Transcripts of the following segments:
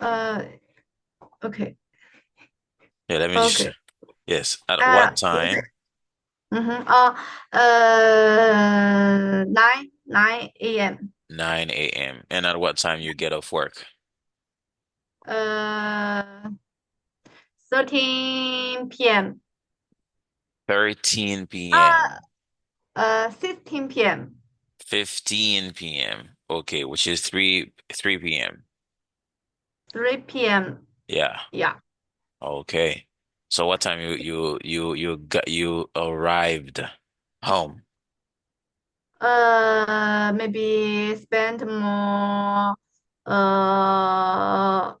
Uh, okay. Yeah, let me just, Okay. yes. At what Yes. time? Mm-hmm. 9 a.m. 9 a.m. And at what time you get off work? Uh, 13 p.m. 13 Uh, p.m. 16 p.m. 15 p.m. Okay, which is 3 p.m. 3 p.m. Yeah. Yeah. Okay. So what time you arrived home? Maybe uh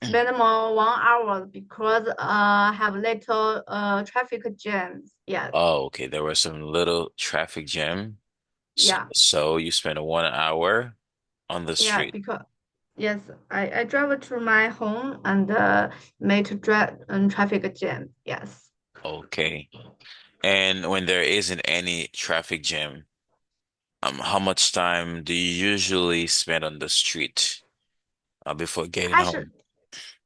spend more 1 hour because have little traffic jams. Yes. Oh, okay. There was some little traffic jam. So, Yeah. so you spent 1 hour on the Yeah, street. because yes, I drive to my home and made traffic jam. Yes. Okay. And when there isn't any traffic jam, how much time do you usually spend on the street before getting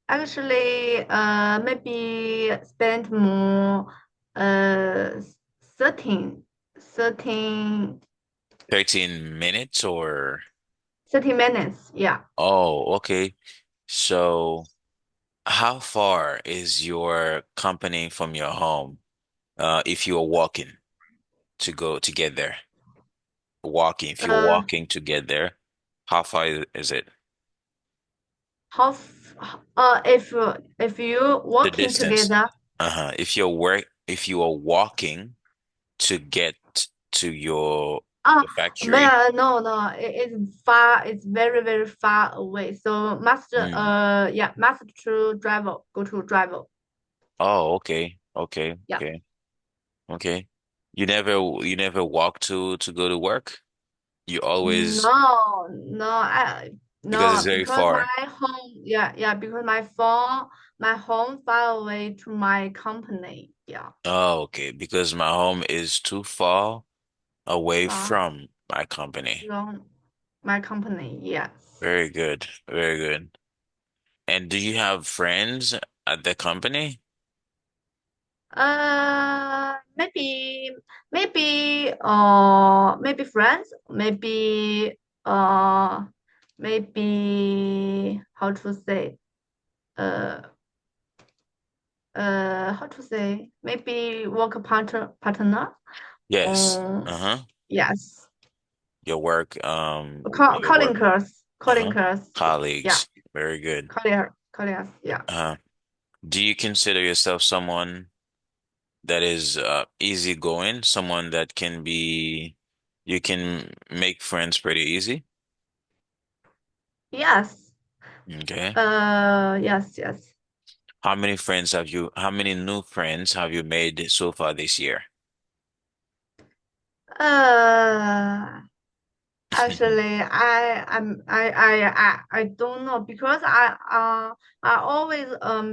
Actually, home? maybe spend more 13, 13, 13 minutes or 30 minutes. Yeah. oh, okay. So how far is your company from your home if you are walking to get there? Walking, if you're Uh, walking to get there, how far is it? how f if you The working distance. together. Uh-huh. If you are walking to get to your Ah, the factory. but no, it's far. It's very very far away. So must Mm. yeah must to travel. Go to travel. Oh, okay. Okay. Yeah. Okay. Okay. You never walk to go to work? You always No, no, I because it's no very because far. my home. Yeah, because my home far away to my company. Yeah, Oh, okay. Because my home is too far away far from my company. from my company. Yes. Very good. Very good. And do you have friends at the company? Maybe, maybe friends, uh, maybe how to say, uh, how to say, maybe work partner. Yes. Um, Uh-huh. yes, Your work, your calling work, curse, calling uh-huh. curse. Yeah, Colleagues. Very good. calling, yeah. Uh-huh. Do you consider yourself someone that is easygoing, someone that you can make friends pretty easy? Yes. Okay. Yes. How many new friends have you made so far this year? Uh, Actually, I don't know because I always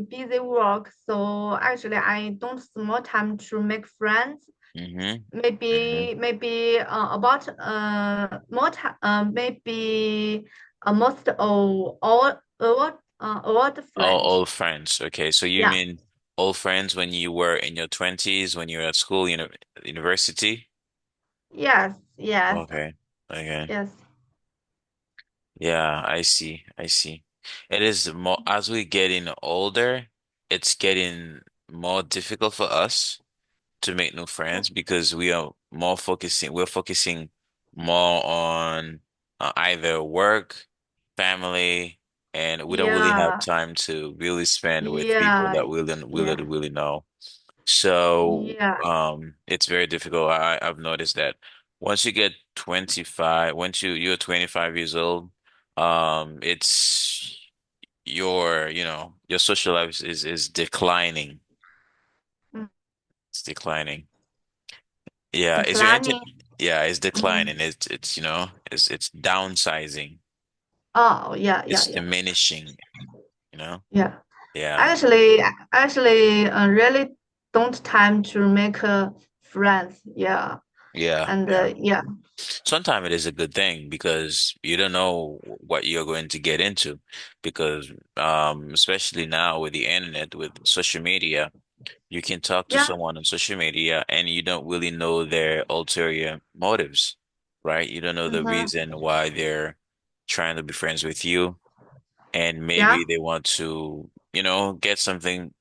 busy work, so actually I don't small time to make friends. Mm-hmm. Mm-hmm. Maybe about more time maybe most all the Oh, friends. old friends. Okay, so you Yeah. mean old friends when you were in your 20s, when you were at school, university? Yes. Yes. Okay. Okay. Yes. Yeah, I see. I see. It is more as we getting older, it's getting more difficult for us to make new friends because we're focusing more on either work, family, and we don't really have Yeah. time to really spend with people Yeah. that we don't Yeah. really know. So Yeah. it's very difficult. I've noticed that once you get 25, once you're 25 years old, it's your social life is declining. Mm. It's declining. Yeah, is your internet? Declining. Yeah, it's Mm. declining. It's downsizing. Oh, yeah, yeah, It's yeah, diminishing, you know? yeah. Yeah. Actually, really don't time to make friends. Yeah. Yeah, And yeah. yeah, Sometimes it is a good thing because you don't know what you're going to get into because especially now with the internet, with social media, you can talk to yeah, someone on social media and you don't really know their ulterior motives, right? You don't know the mm-hmm, reason why they're trying to be friends with you and yeah, maybe they want to, get something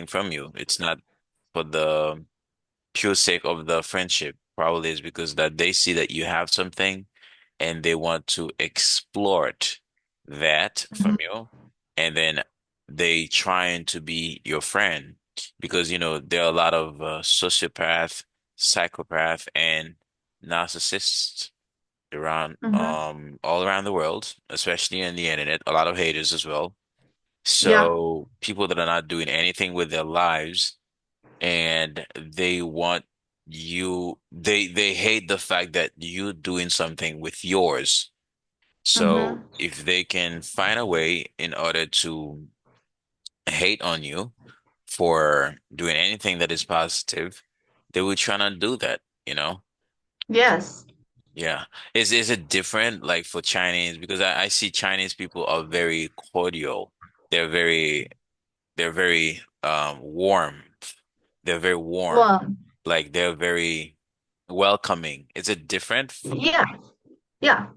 from you. It's not for the pure sake of the friendship. Probably is because that they see that you have something and they want to exploit that from mm-hmm, you. And then they trying to be your friend because, there are a lot of sociopath, psychopath, and narcissists around, mm-hmm, all around the world, especially in the internet, a lot of haters as well. yeah, So people that are not doing anything with their lives and they want they hate the fact that you doing something with yours. So mm-hmm, if they can find a way in order to hate on you for doing anything that is positive, they will try to do that. yes. Yeah. Is it different like for Chinese? Because I see Chinese people are very cordial. They're very they're very warm. They're very warm. Well, Like they're very welcoming. Is it different from yeah, yeah.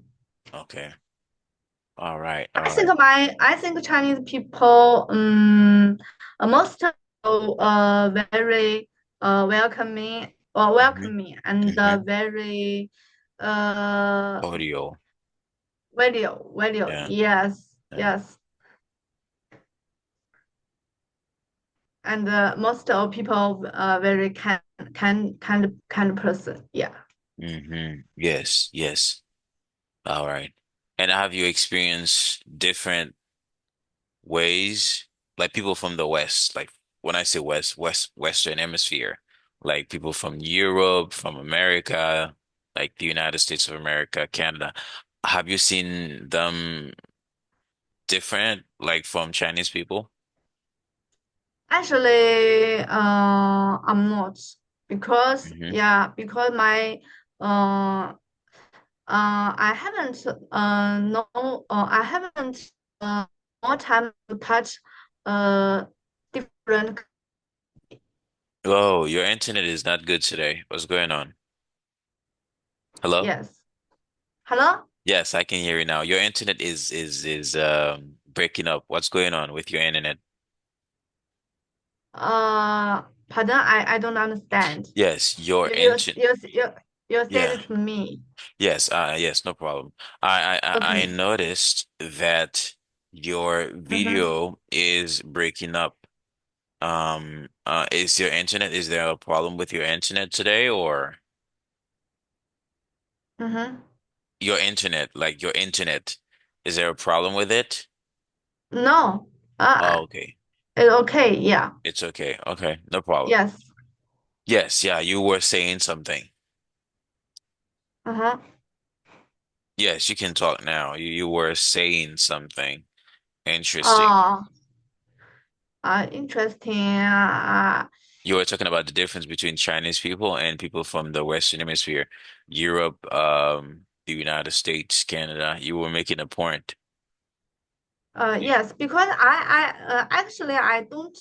Okay. All right. I All think right. I think Chinese people, most very welcoming or Hmm. welcoming and Hmm. very uh Audio. value. Yeah. Yes, Yeah. yes. And most of people very kind person. Yeah. Yes. Yes. All right. And have you experienced different ways, like people from the West, like when I say Western Hemisphere, like people from Europe, from America, like the United States of America, Canada. Have you seen them different, like from Chinese people? Actually, I'm not because Hmm. yeah, because my I haven't no I haven't more time to touch uh different. Oh, your internet is not good today. What's going on? Hello? Yes. Hello? Yes, I can hear you now. Your internet is breaking up. What's going on with your internet? Pardon, I don't understand. Yes, your You you internet. you you you said Yeah. it to me. Yes, no problem. I Okay. noticed that your Mm-hmm. video is breaking up. Is there a problem with your internet today or Mm-hmm. your internet, is there a problem with it? No. Oh, okay. It's okay. Yeah. It's okay. Okay, no problem. Yes. Yes, yeah, you were saying something. Uh-huh. Yes, you can talk now. You were saying something interesting. Oh, interesting. You were talking about the difference between Chinese people and people from the Western Hemisphere, Europe, the United States, Canada. You were making a point. Yes, because actually I don't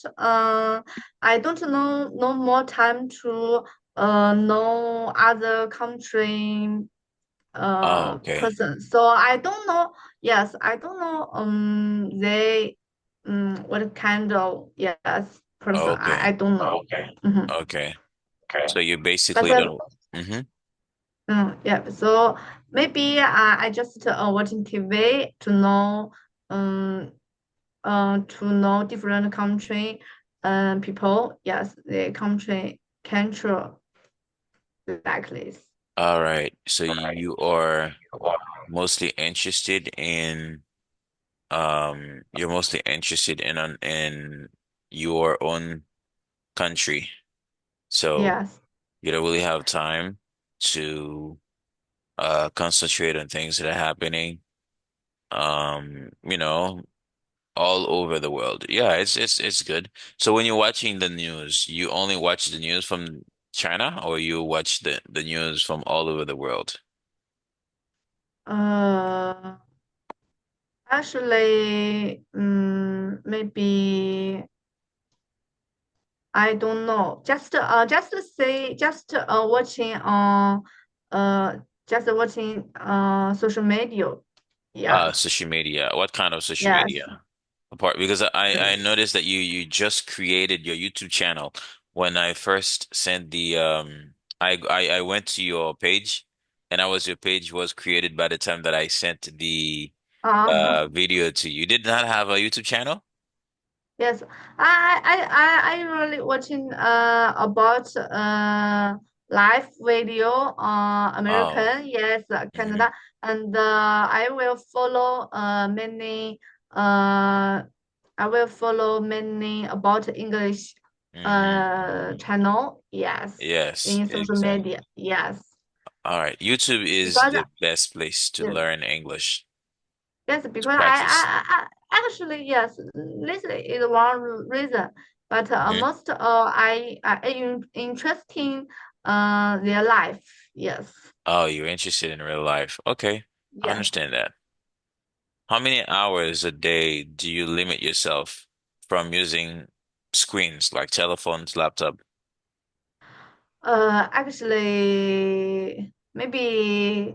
know no more time to know other country Oh, okay. person. So I don't know. Yes, I don't know. They what kind of yes person. Okay. I don't know. Okay. Mm-hmm. Okay. So you But basically don't. Hmm. yeah. So maybe I just watching TV um to know different country people. Yes, the country culture like this. All right. So you are mostly interested in you're mostly interested in your own country. So Yes. you don't really have time to concentrate on things that are happening all over the world. Yeah, it's good. So when you're watching the news, you only watch the news from China, or you watch the news from all over the world? Uh, Actually, maybe I don't know. Watching on uh social media. Yes, Social media. What kind of social yes. media? Apart because I Yes. noticed that you just created your YouTube channel. When I first sent the I went to your page, and I was your page was created by the time that I sent the Uh-huh. video to you. You did not have a YouTube channel? Yes, I really watching about live video Oh. American, yes, Hmm. Canada, and I will follow uh many about English Hmm. channel, yes, Yes, in social exactly. media, yes, All right. YouTube is because the best place to yes, learn English, yes, to because practice. actually yes, this is one reason. But Hmm. most interesting their life. Yes, Oh, you're interested in real life. Okay, I yes. understand that. How many hours a day do you limit yourself from using screens like telephones, laptop? Actually, maybe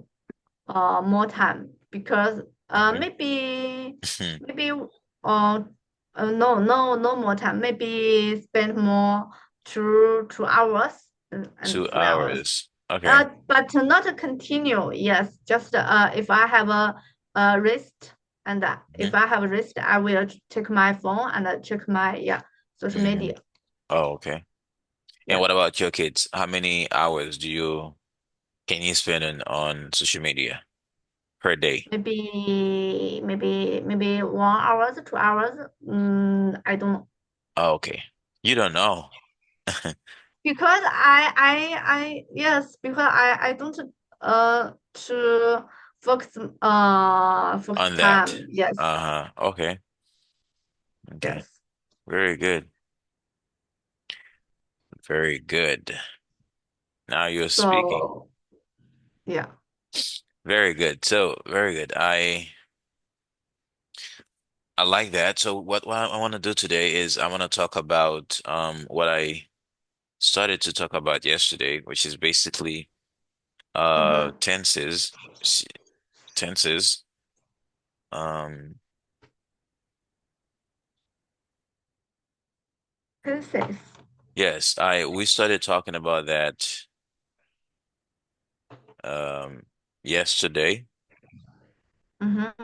more time because Hmm. maybe uh, no more time. Maybe spend more 2 hours and 3 hours. 2 hours. Okay. But not continue. Yes, just if I have a rest and if Hmm. I have a rest, I will check my phone and check my social Hmm. media. Oh, okay. And Yes, what about your kids? How many hours can you spend on social media per day? maybe 1 hours, 2 hours. I don't know Oh, okay. You don't know because I yes because I don't to focus on that. time. Yes, Uh-huh. Okay. Okay. yes. Very good. Very good. Now you're speaking. So yeah. Very good. So, very good. I like that. So what I want to do today is I want to talk about what I started to talk about yesterday, which is basically Mm-hmm. tenses. S- tenses. Um Princess. yes, I we started talking about that um yesterday, Mm-hmm.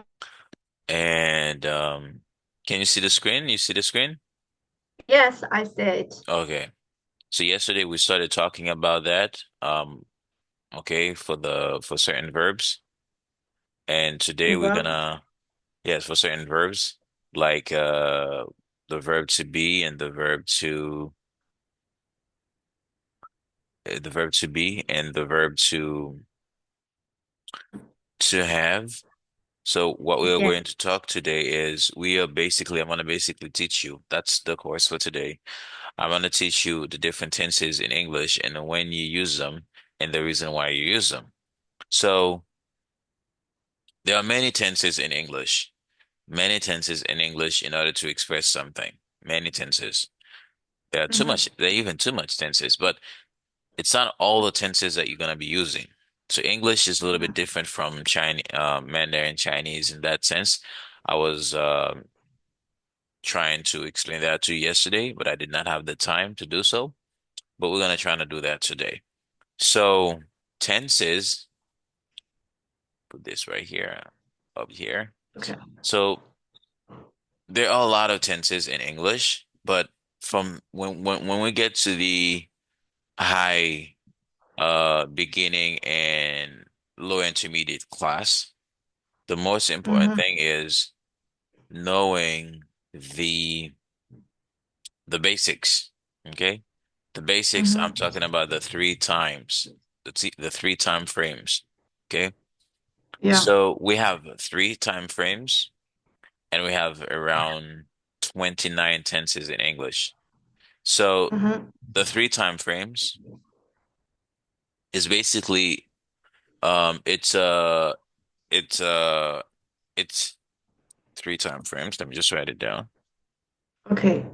and can you see the screen? You see the screen? Yes, I said. Okay. So yesterday we started talking about that okay, for certain verbs, and today we're Verbs. gonna yes, for certain verbs like the verb to be and the verb to be and the verb to have. So what we're Yes. going to talk today is I'm going to basically teach you. That's the course for today. I'm going to teach you the different tenses in English and when you use them and the reason why you use them. So there are many tenses in English. Many tenses in English in order to express something. Many tenses. Mm-hmm. There are even too much tenses, but it's not all the tenses that you're going to be using. So English is a little bit different from Chinese, Mandarin Chinese in that sense. I was trying to explain that to you yesterday, but I did not have the time to do so. But we're going to try to do that today. So tenses, put this right here, up here. Okay. So there are a lot of tenses in English, but from when we get to the high beginning and low intermediate class, the most important Mm-hmm. thing is knowing the the basics. Okay? The basics, I'm Mm-hmm. talking about the three times, the three time frames. Okay? Yeah. So we have three time frames and we have around 29 tenses in English. So Mm-hmm. the three time frames. It's basically it's it's uh it's three time frames. Let me just write it down. Okay.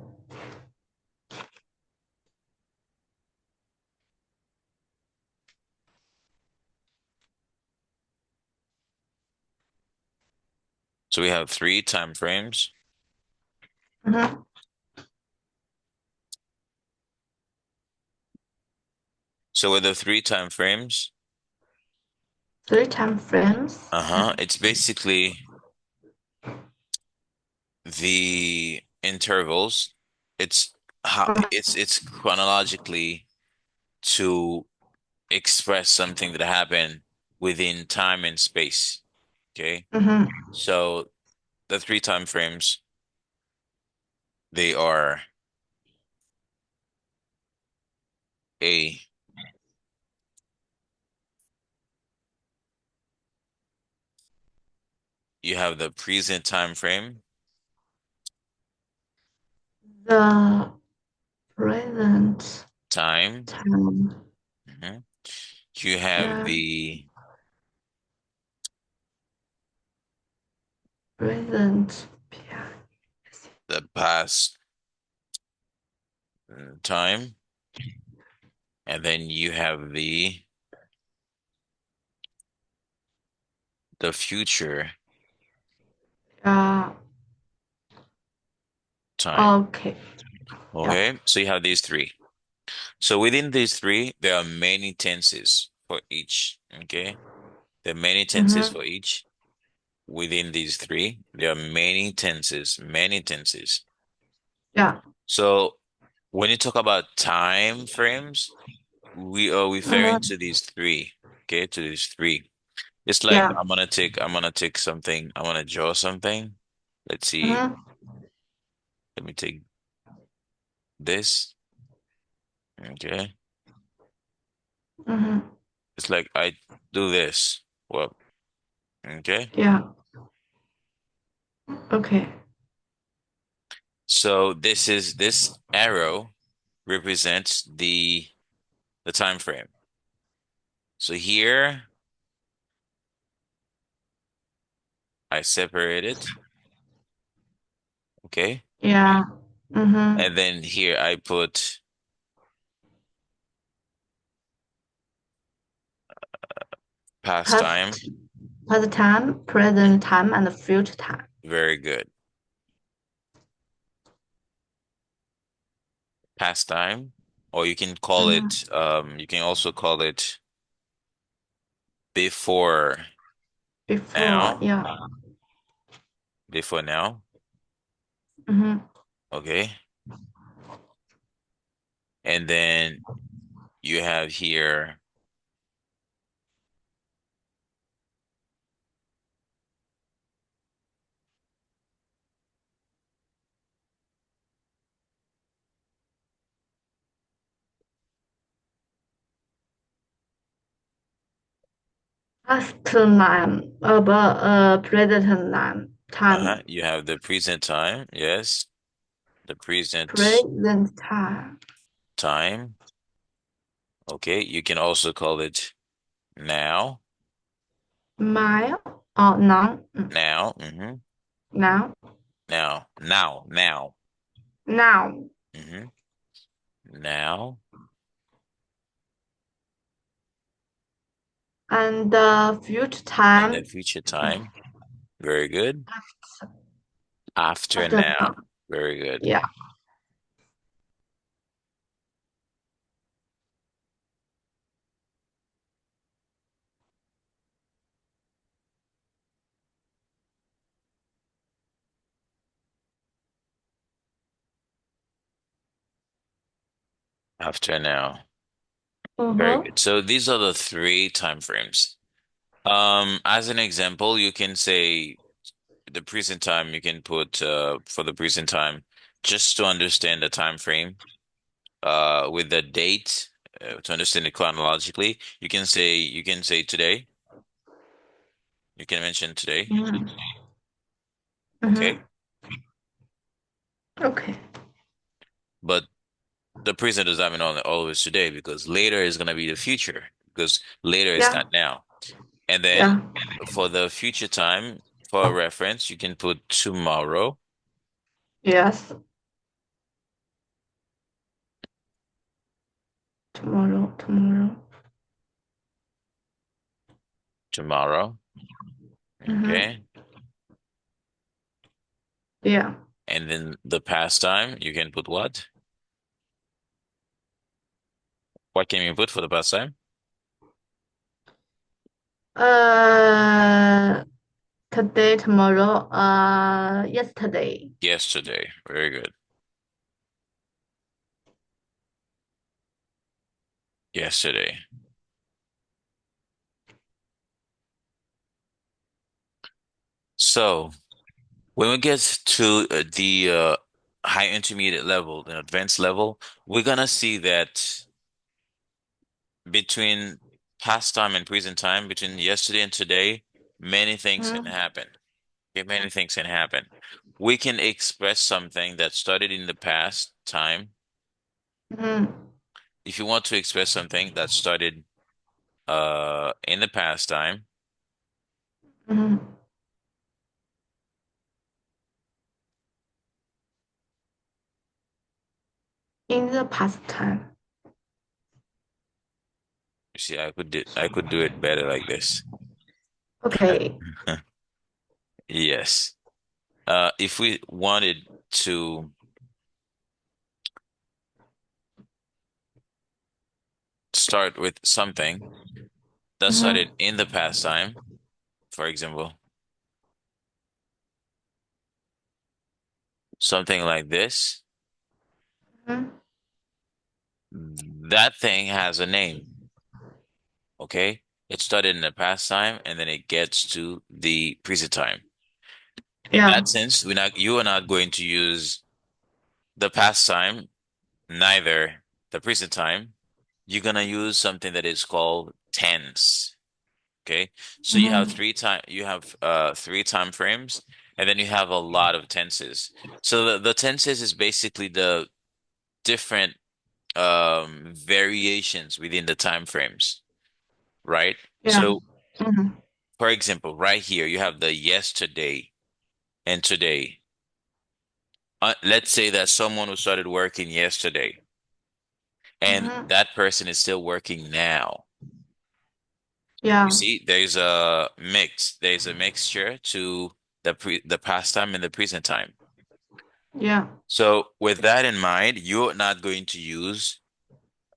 So we have three time frames. Mm-hmm. So with the three time frames, Three time frames. it's basically the intervals. It's how it's chronologically to express something that happened within time and space. Okay. Mm-hmm. So the three time frames, they are a you have the present time frame, The present time. time. Mhm. You have Yeah. Present. Yeah. the past time, and then you have the future Yeah. time. Okay. Yeah. Okay, so you have these three. So within these three, there are many tenses for each. Okay, there are many tenses Mm-hmm. for each. Within these three, there are many tenses, many tenses. Yeah. So when you talk about time frames, we are referring Mm-hmm. to these three. Okay, to these three. It's like Yeah. I'm gonna take something, I'm gonna draw something. Let's see. Mm-hmm. Let me take this. Okay. Mm-hmm. It's like I do this. Well, okay. Yeah. Okay. So this arrow represents the time frame. So here I separate it, okay? Yeah. Mm-hmm. And then here I put past time. Past, past time, present time, and future time. Very good. Past time, or you can call Mm-hmm. it you can also call it before Before. now, Yeah. before now, Mm-hmm. okay? And then you have here Past time, about present time, you have the present time, yes, the present present time. time. Okay, you can also call it now, Mile or now, now, now, now, now, hmm now, and future and the time future time. Very good. After after now. now. Very good. Yeah. After now. Very Uh-huh. good. So these are the three time frames. As an example, you can say the present time, you can put for the present time, just to understand the time frame, with the date, to understand it chronologically. You can say today. You can mention today. Mm-hmm. Okay. Mm-hmm. Okay. But the present does not mean always today because later is gonna be the future because later is Yeah. not now. And then Yeah. for the future time, for reference, you can put tomorrow, Yes. Tomorrow. Tomorrow. tomorrow. Mm-hmm. Okay. Yeah. And then the past time, you can put what? What can you put for the past time? Uh, Today, tomorrow, yesterday. Yesterday. Very good. Yesterday. So when we get to the high intermediate level, the advanced level, we're gonna see that between past time and present time, between yesterday and today, many things can Mm-hmm. happen. Okay, many things can happen. We can express something that started in the past time. Mm-hmm. If you want to express something that started in the past time, Mm-hmm. In the past time. you see, I could do it better like this. Okay. Yes. If we wanted to start with something that started Mm-hmm. in the past time, for example, something like this, Mm-hmm. that thing has a name, okay? It started in the past time and then it gets to the present time. In Yeah. that sense, you are not going to use the past time, neither the present time. You're gonna use something that is called tense. Okay. So Mm-hmm. you have three time frames and then you have a lot of tenses. So the tenses is basically the different variations within the time frames, right? Yeah. So Mm-hmm. for example, right here you have the yesterday and today. Let's say that someone who started working yesterday and Mm-hmm. that person is still working now. You Yeah. see, there's a mixture to the past time and the present time. Yeah. So with that in mind, you're not going to use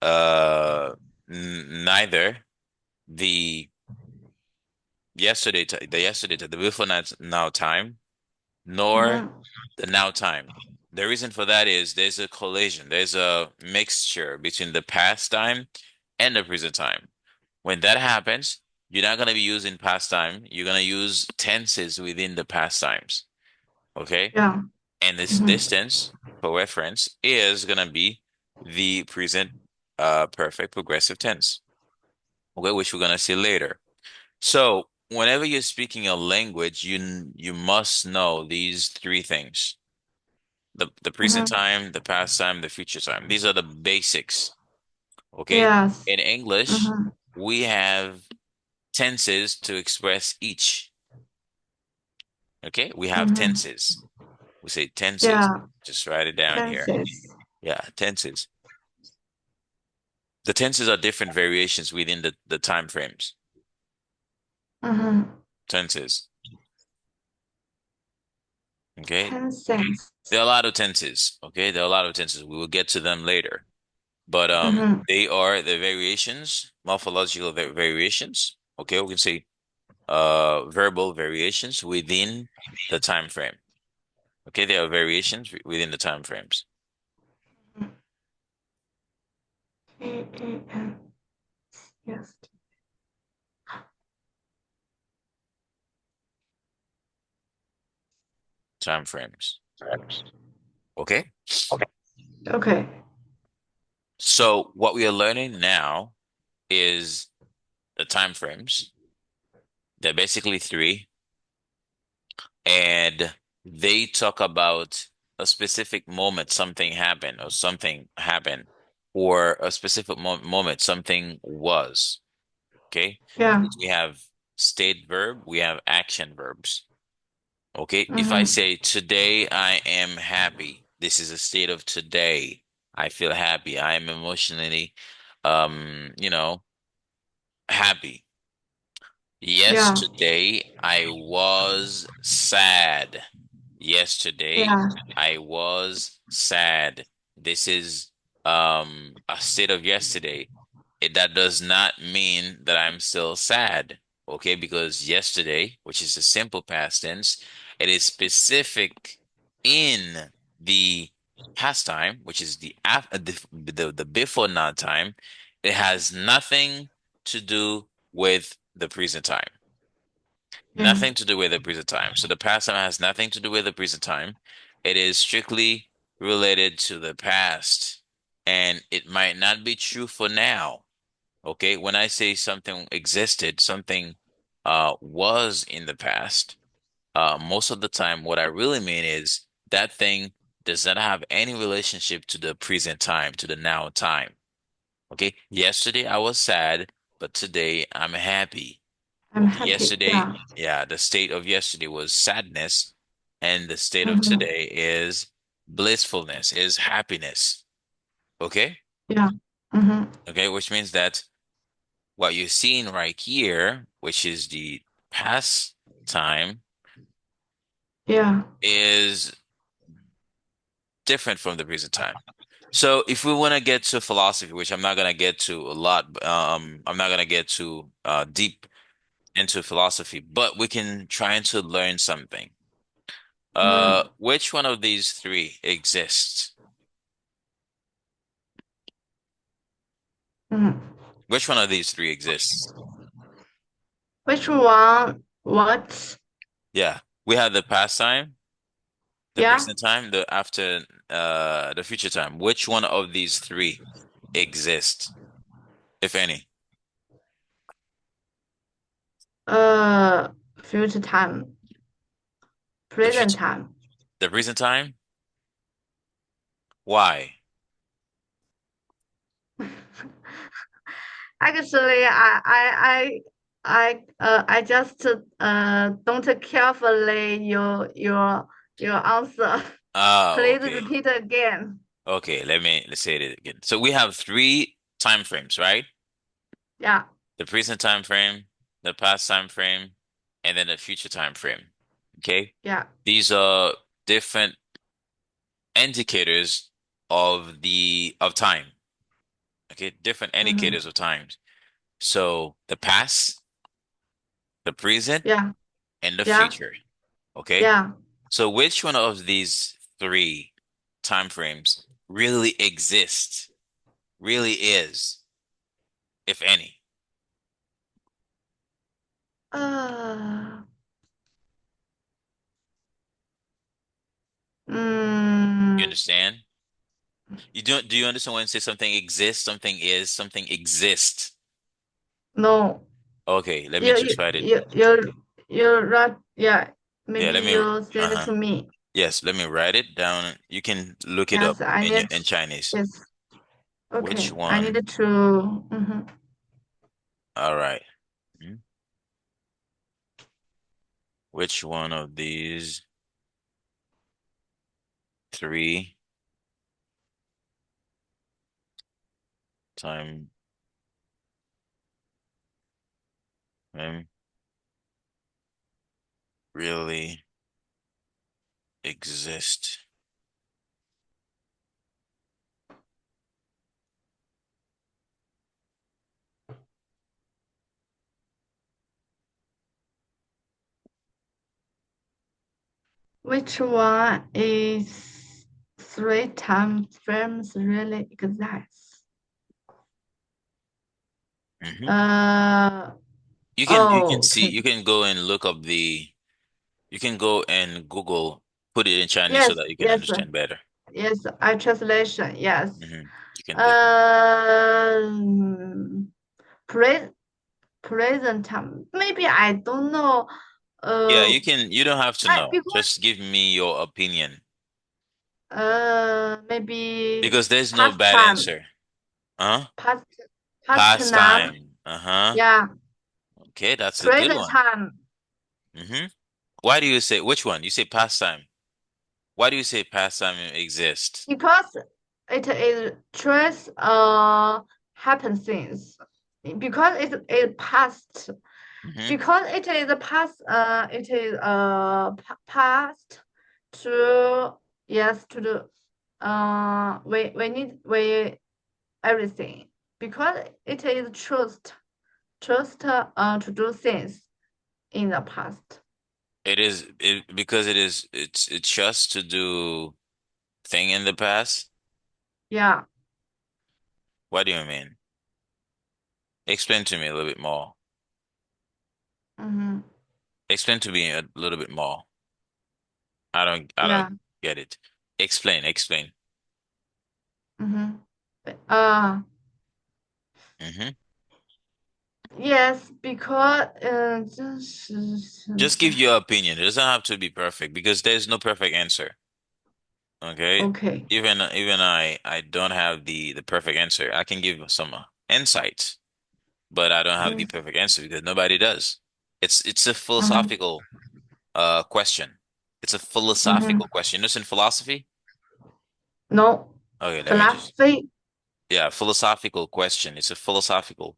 uh neither the the before now time nor Mm-hmm. the now time. The reason for that is there's a collision, there's a mixture between the past time and the present time. When that happens, you're not going to be using past time. You're going to use tenses within the past times. Okay? Yeah. And this Mm-hmm. distance, for reference, is going to be the present perfect progressive tense. Okay, which we're going to see later. So, whenever you're speaking a language, you must know these three things. The present Mm-hmm. time, the past time, the future time. These are the basics. Okay? Yes. In English, Mm-hmm. we have tenses to express each. Okay, we have Mm-hmm. tenses. We say tenses. Yeah. Just write it down here. Tenses. Yeah, tenses. The tenses are different variations within the time frames. Mm-hmm. Tenses. Okay, Tenses. there are a lot of tenses. Okay, there are a lot of tenses. We will get to them later. But Mm-hmm. they are the variations, morphological variations. Okay, we can say verbal variations within the time frame. Okay, there are variations within the time frames. A-A-N. Yes. Time frames. Okay. Okay. So what we are learning now is the time frames. They're basically three, and they talk about a specific moment something happened or something happened, or a specific moment something was. Okay? Yeah. Because we have state verb, we have action verbs. Okay? If I Mm-hmm. say today I am happy, this is a state of today. I feel happy. I am emotionally you know, happy. Yeah. Yesterday I was sad. Yesterday Yeah. I was sad. This is a state of yesterday. That does not mean that I'm still sad, okay? Because yesterday, which is a simple past tense, it is specific in the past time, which is the before now time. It has nothing to do with the present time. Yeah. Nothing to do with the present time. So the past time has nothing to do with the present time. It is strictly related to the past, and it might not be true for now. Okay, when I say something existed, something was in the past, most of the time what I really mean is that thing does not have any relationship to the present time, to the now time. Okay, yesterday I was sad, but today I'm happy. I'm Okay, happy. yesterday, Yeah. yeah, the state of yesterday was sadness, and the state of Mm-hmm. today is blissfulness, is happiness. Okay? Yeah. Mm-hmm. Okay, which means that what you're seeing right here, which is the past time, Yeah. is different from the present time. So if we want to get to philosophy, which I'm not gonna get to a lot, I'm not gonna get too deep into philosophy, but we can try to learn something. Mm-hmm. Which one of these three exists? Mm-hmm. Which one of these three exists? Which one? What? Yeah, we have the past time, the Yeah. present time, the future time. Which one of these three exists, if any? Uh, future time, The present future, time. the present time? Why? Actually, I just don't carefully your answer. Ah, Please okay. repeat again. Okay, let's say it again. So we have three time frames, right? Yeah. The present time frame, the past time frame, and then the future time frame. Okay? Yeah. These are different indicators of time. Okay, different Mm-hmm. indicators of times. So the past, the present, Yeah. and the Yeah. future. Okay? Yeah. So which one of these three time frames really exists, really is, if any? Uh, You mm, understand? Do you understand when I say something exists, something is, something exists? no. Okay, let me You you just write it. you you you're right. Yeah. Yeah, Maybe let me you send it uh-huh. to me. Yes, let me write it down. You can look it up Yes, I in need. in Chinese. Yes. Which Okay. I need one? to. Mhm. All right. Hmm? Which one of these three time frame really exist? Which one is three time frames really exist? Hmm. Uh You can see okay. you can go and look up you can go and Google put it in Chinese so Yes, that you can yes, understand better. yes. I translation. Yes. You can do that. Um, pre present time. Maybe I don't know. Yeah, Uh, you don't have to know. because Just give me your opinion maybe because there's no past bad time, answer. Huh? past Past time. time. Uh-huh. Yeah. Okay, that's a good Present one. time Mm-hmm. Why do you say which one? You say pastime. Why do you say pastime exists? because it is trace happen things because it is past Mm-hmm. because it is a past it is past to yes to the we need we everything because it is trust to do things in the past. Because it's just to do thing in the past. Yeah. What do you mean? Explain to me a little bit more. Mm-hmm. Explain to me a little bit more. I don't Yeah. get it. Explain. Mm-hmm. Uh, Mm-hmm. yes, because Just give your opinion. It doesn't have to be perfect because there's no perfect answer. Okay? okay. Even I don't have the perfect answer. I can give some insights, but I don't have the Yes. perfect answer because nobody does. It's a Mm-hmm. philosophical question. It's a Mm-hmm. philosophical question. You know, in philosophy? No. Okay, let me just Philosophy. yeah, philosophical question. It's a philosophical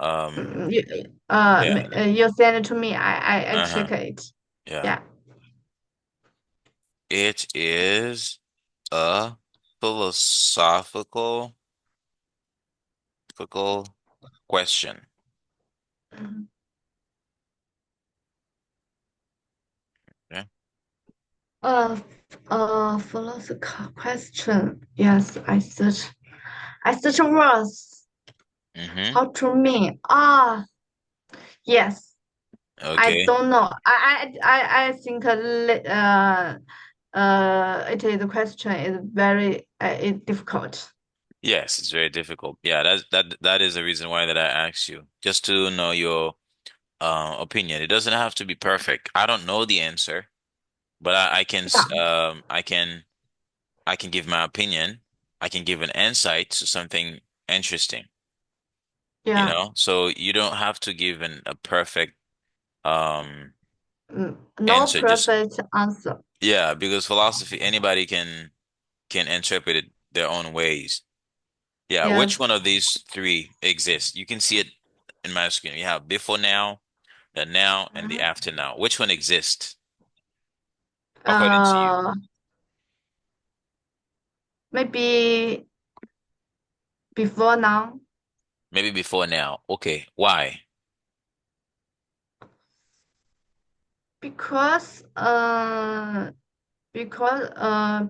Mm, you, yeah. you send it to me. I Uh-huh. check it. Yeah. Yeah. It is a philosophical philosophical question. Mhm. Yeah. Uh, philosophical question. Yes, I search words. Mm-hmm. How to mean? Ah, yes. I Okay. don't know. I think it is the question is very difficult. Yes, it's very difficult. Yeah, that is the reason why that I asked you, just to know your opinion. It doesn't have to be perfect. I don't know the answer, but Yeah, I can give my opinion. I can give an insight to something interesting, you yeah. know? So you don't have to give a perfect um No answer. Just perfect answer. yeah, because philosophy anybody can interpret it their own ways. Yeah, which Yes. one of these three exists? You can see it in my screen. We have before now, the now, and the Mhm. after now. Which one exists according to you? Uh, maybe before now Maybe before now. Okay, why? because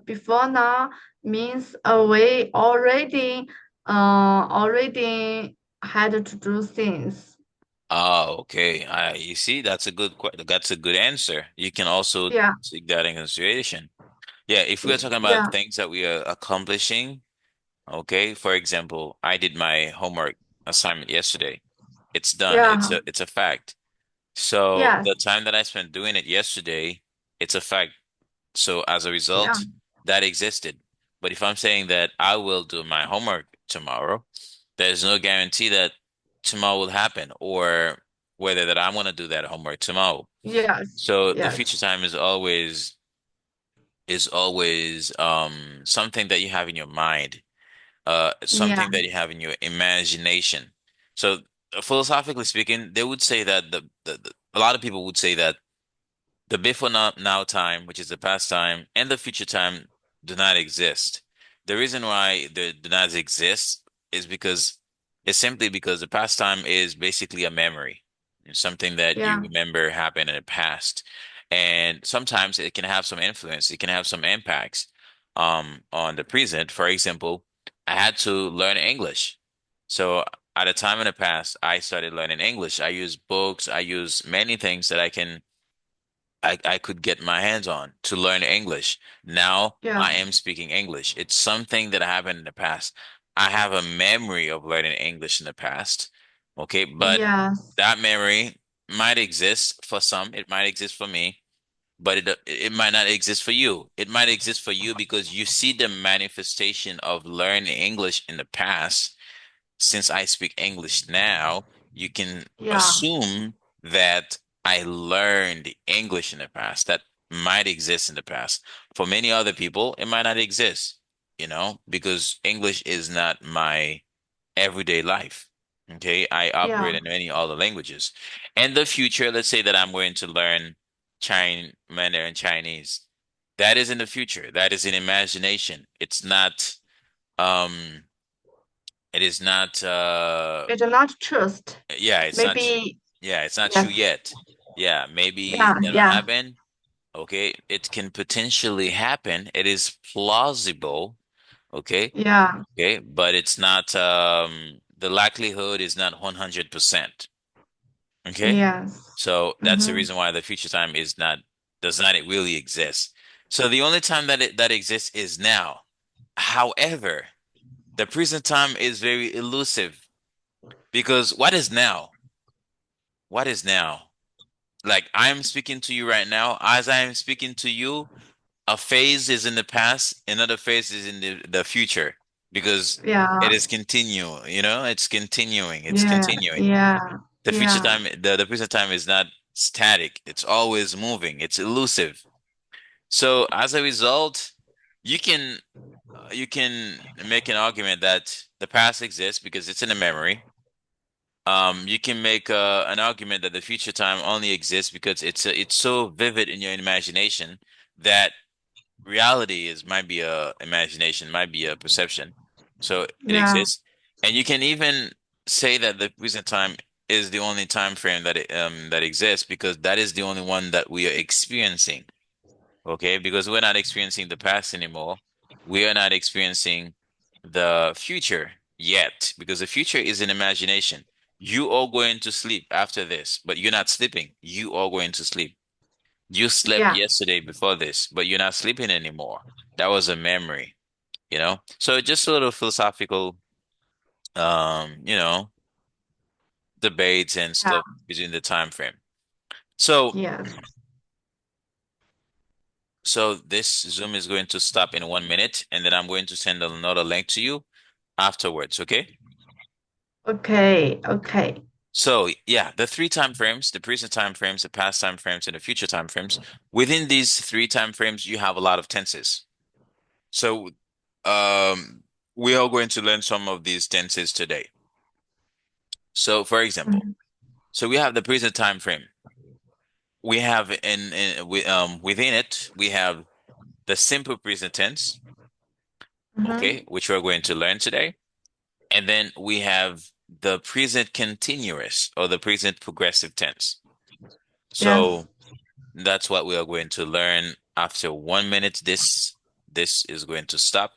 before now means we already had to do things. Oh, okay. You see, that's a good answer. You can also Yeah, take that in consideration. Yeah, if we are talking about yeah, things that we are accomplishing, okay, for example, I did my homework assignment yesterday. It's done. yeah, It's a fact. So yes, the time that I spent doing it yesterday, it's a fact. So as a yeah, result, that existed. But if I'm saying that I will do my homework tomorrow, there's no guarantee that tomorrow will happen or whether that I'm going to do that homework tomorrow. yes, So the future yes, time is always something that you have in your mind, yeah, something that you have in your imagination. So philosophically speaking, they would say that a lot of people would say that the before now time, which is the past time, and the future time do not exist. The reason why they do not exist is because it's simply because the past time is basically a memory. It's something that you yeah, remember happened in the past. And sometimes it can have some influence, it can have some impacts on the present. For example, I had to learn English. So at a time in the past, I started learning English. I use books, I use many things that I could get my hands on to learn English. Now yeah, I am speaking English. It's something that happened in the past. I have a memory of learning English in the past. Okay, but yes, that memory might exist for some. It might exist for me, but it might not exist for you. It might exist for you because you see the manifestation of learning English in the past since I speak English now, You can Yeah. assume that I learned English in the past. That might exist in the past. For many other people, it might not exist, because English is not my everyday life. Okay, I Yeah. operate in many other languages. In the future, let's say that I'm going to learn Mandarin Chinese. That is in the future. That is in imagination. Um, it is not, It's not trust. yeah, it's not, Maybe yeah, it's not true yes. yet. Yeah, Yeah. maybe that'll Yeah. happen. Okay, it can potentially happen. It is plausible. Okay. Yeah. Okay, but it's not the likelihood is not 100%. Okay? Yes. So that's the Mm-hmm. reason why the future time does not really exist. So the only time that exists is now. However, the present time is very elusive because what is now? What is now? Like I'm speaking to you right now, as I am speaking to you, a phase is in the past, another phase is in the future because it Yeah. is it's continuing, it's Yeah. continuing. Yeah. The future Yeah. time, the present time is not static, it's always moving, it's elusive. So as a result, you can make an argument that the past exists because it's in a memory. You can make an argument that the future time only exists because it's so vivid in your imagination that reality is might be a imagination, might be a perception. So it Yeah. exists. And you can even say that the present time is the only time frame that exists because that is the only one that we are experiencing. Okay? Because we're not experiencing the past anymore. We are not experiencing the future yet because the future is an imagination. You are going to sleep after this, but you're not sleeping. You are going to sleep. You slept Yeah. yesterday before this, but you're not sleeping anymore. That was a memory. So just a little philosophical, um, you know, debates and Yeah. stuff between the time frame. So, Yes. so this Zoom is going to stop in 1 minute, and then I'm going to send another link to you afterwards. Okay? Okay. Okay. So yeah, the three time frames, the present time frames, the past time frames, and the future time frames. Within these three time frames, you have a lot of tenses. So Um, we are going to learn some of these tenses today. So, for example, Mhm. so we have the present time frame. We have within it we have the simple present tense, Mhm. okay, which we're going to learn today, and then we have the present continuous or the present progressive tense. Yes. So that's what we are going to learn after 1 minute. This is going to stop.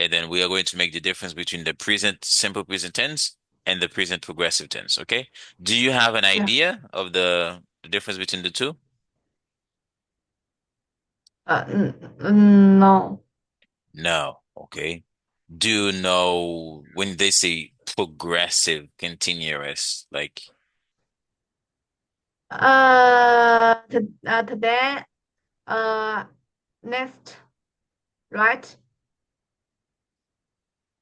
And then we are going to make the difference between the present simple present tense and the present progressive tense. Okay. Do you have an Yeah. idea of the difference between the two? No. No. Okay. Do you know when they say progressive continuous, like Today, uh, next, right?